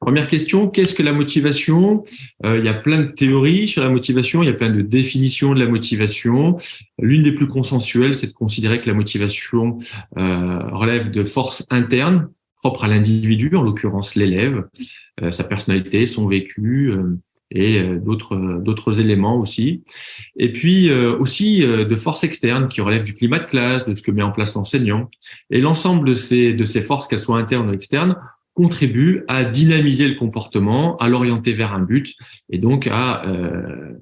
Première question, qu'est-ce que la motivation? Il y a plein de théories sur la motivation, il y a plein de définitions de la motivation. L'une des plus consensuelles, c'est de considérer que la motivation relève de forces internes propres à l'individu, en l'occurrence l'élève, sa personnalité, son vécu et d'autres éléments aussi. Et puis aussi de forces externes qui relèvent du climat de classe, de ce que met en place l'enseignant. Et l'ensemble de ces forces, qu'elles soient internes ou externes, contribue à dynamiser le comportement, à l'orienter vers un but et donc à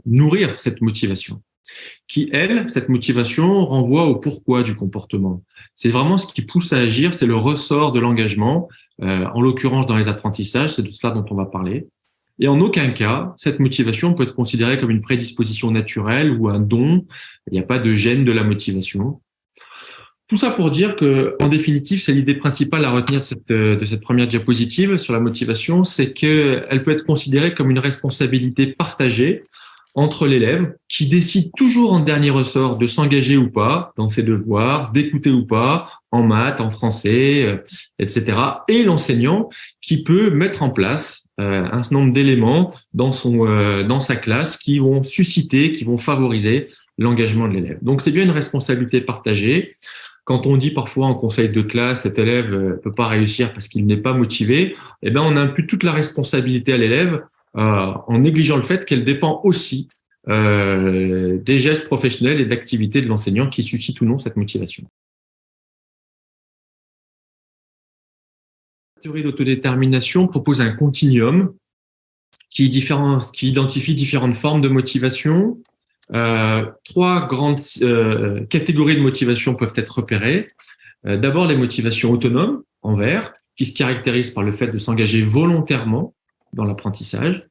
nourrir cette motivation. Cette motivation renvoie au pourquoi du comportement. C'est vraiment ce qui pousse à agir, c'est le ressort de l'engagement, en l'occurrence dans les apprentissages, c'est de cela dont on va parler. Et en aucun cas, cette motivation peut être considérée comme une prédisposition naturelle ou un don. Il n'y a pas de gène de la motivation. Tout ça pour dire que, en définitive, c'est l'idée principale à retenir de cette première diapositive sur la motivation, c'est qu'elle peut être considérée comme une responsabilité partagée entre l'élève qui décide toujours en dernier ressort de s'engager ou pas dans ses devoirs, d'écouter ou pas en maths, en français, etc. Et l'enseignant qui peut mettre en place un certain nombre d'éléments dans sa classe qui vont susciter, qui vont favoriser l'engagement de l'élève. Donc c'est bien une responsabilité partagée. Quand on dit parfois en conseil de classe, cet élève peut pas réussir parce qu'il n'est pas motivé, eh ben on impute toute la responsabilité à l'élève en négligeant le fait qu'elle dépend aussi des gestes professionnels et d'activités de l'enseignant qui suscitent ou non cette motivation. La théorie d'autodétermination propose un continuum qui identifie différentes formes de motivation. Trois grandes catégories de motivation peuvent être repérées. D'abord, les motivations autonomes, en vert, qui se caractérisent par le fait de s'engager volontairement dans l'apprentissage.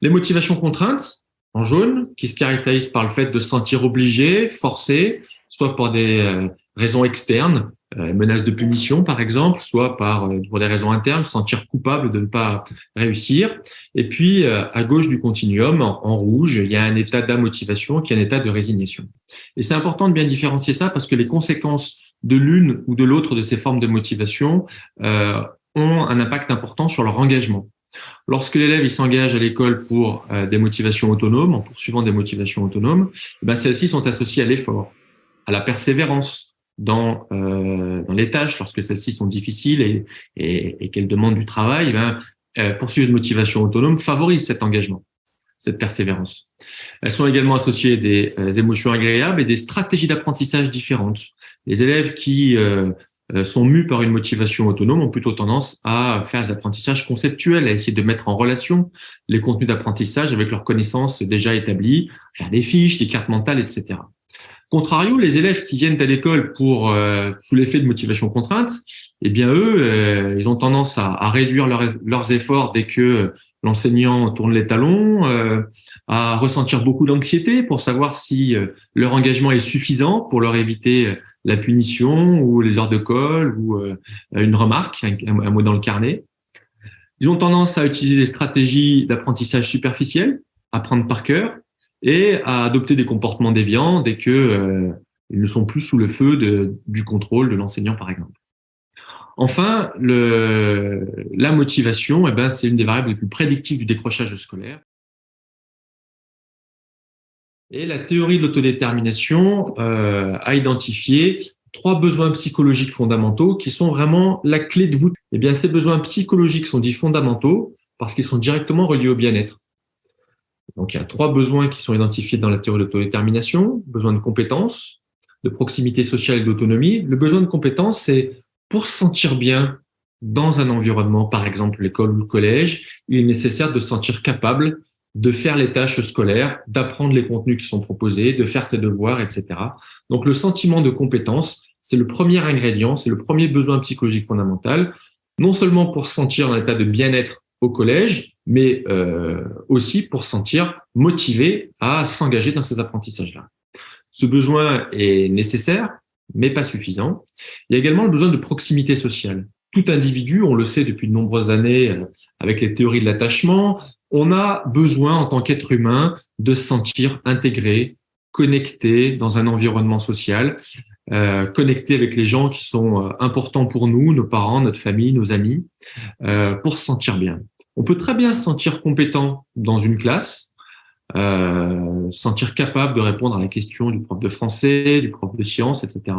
Les motivations contraintes, en jaune, qui se caractérisent par le fait de se sentir obligé, forcé, soit pour des raisons externes, menaces de punition par exemple, soit pour des raisons internes, se sentir coupable de ne pas réussir. Et puis, à gauche du continuum, en rouge, il y a un état d'amotivation qui est un état de résignation. Et c'est important de bien différencier ça parce que les conséquences de l'une ou de l'autre de ces formes de motivation ont un impact important sur leur engagement. Lorsque l'élève il s'engage à l'école pour des motivations autonomes, en poursuivant des motivations autonomes, ben celles-ci sont associées à l'effort, à la persévérance dans les tâches lorsque celles-ci sont difficiles et qu'elles demandent du travail. Poursuivre une motivation autonome favorise cet engagement, cette persévérance. Elles sont également associées à des émotions agréables et des stratégies d'apprentissage différentes. Les élèves qui sont mus par une motivation autonome ont plutôt tendance à faire des apprentissages conceptuels, à essayer de mettre en relation les contenus d'apprentissage avec leurs connaissances déjà établies, faire des fiches, des cartes mentales, etc. Contrario, les élèves qui viennent à l'école sous l'effet de motivation contrainte, eh bien eux, ils ont tendance à réduire leurs efforts dès que l'enseignant tourne les talons, à ressentir beaucoup d'anxiété pour savoir si leur engagement est suffisant pour leur éviter la punition ou les heures de colle ou une remarque, un mot dans le carnet. Ils ont tendance à utiliser des stratégies d'apprentissage superficielles, apprendre par cœur, et à adopter des comportements déviants dès que ils ne sont plus sous le feu du contrôle de l'enseignant, par exemple. Enfin, la motivation, c'est une des variables les plus prédictives du décrochage scolaire. Et la théorie de l'autodétermination a identifié 3 besoins psychologiques fondamentaux qui sont vraiment la clé de voûte. Ces besoins psychologiques sont dits fondamentaux parce qu'ils sont directement reliés au bien-être. Donc, il y a 3 besoins qui sont identifiés dans la théorie de l'autodétermination. Besoin de compétence, de proximité sociale et d'autonomie. Le besoin de compétence, c'est pour se sentir bien dans un environnement, par exemple l'école ou le collège, il est nécessaire de se sentir capable de faire les tâches scolaires, d'apprendre les contenus qui sont proposés, de faire ses devoirs, etc. Donc, le sentiment de compétence, c'est le premier ingrédient, c'est le premier besoin psychologique fondamental, non seulement pour se sentir dans l'état de bien-être au collège, mais aussi pour se sentir motivé à s'engager dans ces apprentissages-là. Ce besoin est nécessaire, mais pas suffisant. Il y a également le besoin de proximité sociale. Tout individu, on le sait depuis de nombreuses années avec les théories de l'attachement, on a besoin en tant qu'être humain de se sentir intégré, connecté dans un environnement social, connecté avec les gens qui sont importants pour nous, nos parents, notre famille, nos amis, pour se sentir bien. On peut très bien se sentir compétent dans une classe, sentir capable de répondre à la question du prof de français, du prof de sciences, etc.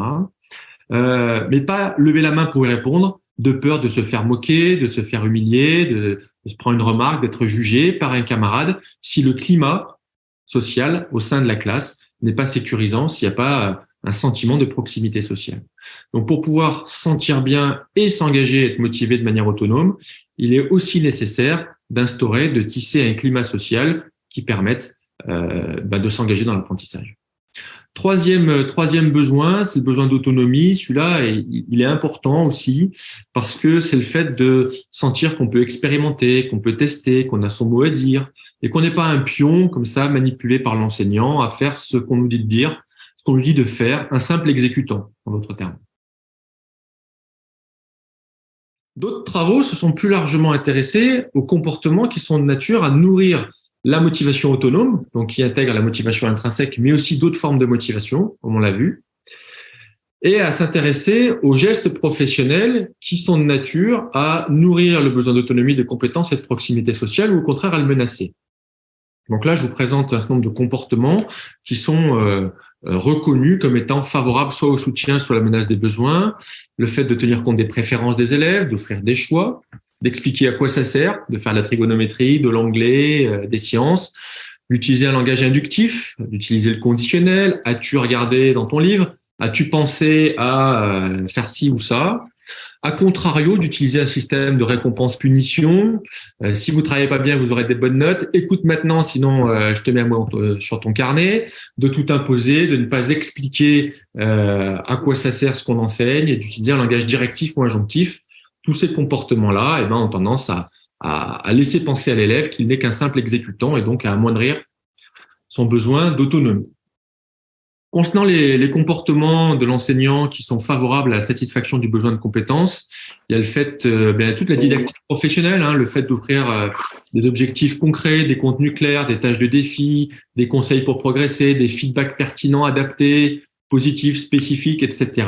Mais pas lever la main pour y répondre, de peur de se faire moquer, de se faire humilier, de se prendre une remarque, d'être jugé par un camarade, si le climat social au sein de la classe n'est pas sécurisant, s'il n'y a pas un sentiment de proximité sociale. Donc, pour pouvoir se sentir bien et s'engager, être motivé de manière autonome, il est aussi nécessaire d'instaurer, de tisser un climat social qui permette de s'engager dans l'apprentissage. Troisième besoin, c'est le besoin d'autonomie. Celui-là, il est important aussi parce que c'est le fait de sentir qu'on peut expérimenter, qu'on peut tester, qu'on a son mot à dire et qu'on n'est pas un pion comme ça manipulé par l'enseignant à faire ce qu'on nous dit de dire, ce qu'on nous dit de faire, un simple exécutant, en d'autres termes. D'autres travaux se sont plus largement intéressés aux comportements qui sont de nature à nourrir la motivation autonome, donc qui intègre la motivation intrinsèque, mais aussi d'autres formes de motivation, comme on l'a vu, et à s'intéresser aux gestes professionnels qui sont de nature à nourrir le besoin d'autonomie, de compétence et de proximité sociale, ou au contraire à le menacer. Donc là, je vous présente un certain nombre de comportements qui sont reconnus comme étant favorables soit au soutien, soit à la menace des besoins, le fait de tenir compte des préférences des élèves, d'offrir des choix, d'expliquer à quoi ça sert, de faire de la trigonométrie, de l'anglais, des sciences, d'utiliser un langage inductif, d'utiliser le conditionnel. As-tu regardé dans ton livre? As-tu pensé à faire ci ou ça? A contrario, d'utiliser un système de récompense-punition. Si vous travaillez pas bien, vous aurez des bonnes notes. Écoute maintenant, sinon je te mets un mot sur ton carnet. De tout imposer, de ne pas expliquer à quoi ça sert ce qu'on enseigne et d'utiliser un langage directif ou injonctif. Tous ces comportements-là ont tendance à laisser penser à l'élève qu'il n'est qu'un simple exécutant et donc à amoindrir son besoin d'autonomie. Concernant les comportements de l'enseignant qui sont favorables à la satisfaction du besoin de compétences, il y a le fait, toute la didactique professionnelle, le fait d'offrir des objectifs concrets, des contenus clairs, des tâches de défi, des conseils pour progresser, des feedbacks pertinents, adaptés, positifs, spécifiques, etc.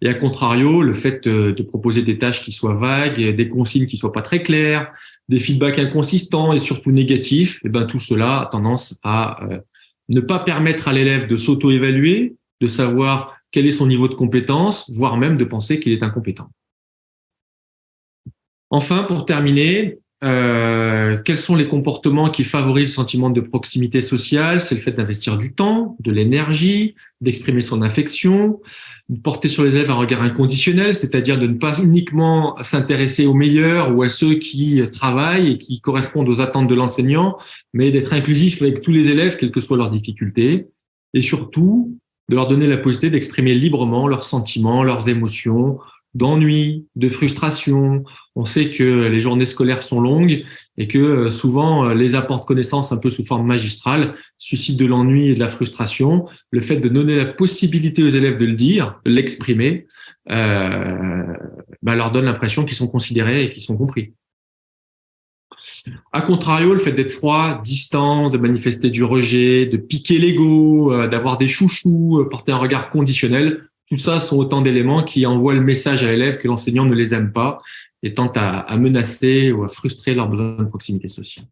Et à contrario, le fait de proposer des tâches qui soient vagues, des consignes qui soient pas très claires, des feedbacks inconsistants et surtout négatifs, tout cela a tendance à ne pas permettre à l'élève de s'auto-évaluer, de savoir quel est son niveau de compétence, voire même de penser qu'il est incompétent. Enfin, pour terminer, quels sont les comportements qui favorisent le sentiment de proximité sociale? C'est le fait d'investir du temps, de l'énergie, d'exprimer son affection, de porter sur les élèves un regard inconditionnel, c'est-à-dire de ne pas uniquement s'intéresser aux meilleurs ou à ceux qui travaillent et qui correspondent aux attentes de l'enseignant, mais d'être inclusif avec tous les élèves, quelles que soient leurs difficultés, et surtout de leur donner la possibilité d'exprimer librement leurs sentiments, leurs émotions, d'ennui, de frustration. On sait que les journées scolaires sont longues et que souvent les apports de connaissances un peu sous forme magistrale suscitent de l'ennui et de la frustration. Le fait de donner la possibilité aux élèves de le dire, de l'exprimer, leur donne l'impression qu'ils sont considérés et qu'ils sont compris. A contrario, le fait d'être froid, distant, de manifester du rejet, de piquer l'ego, d'avoir des chouchous, porter un regard conditionnel, tout ça sont autant d'éléments qui envoient le message à l'élève que l'enseignant ne les aime pas et tente à menacer ou à frustrer leur besoin de proximité sociale.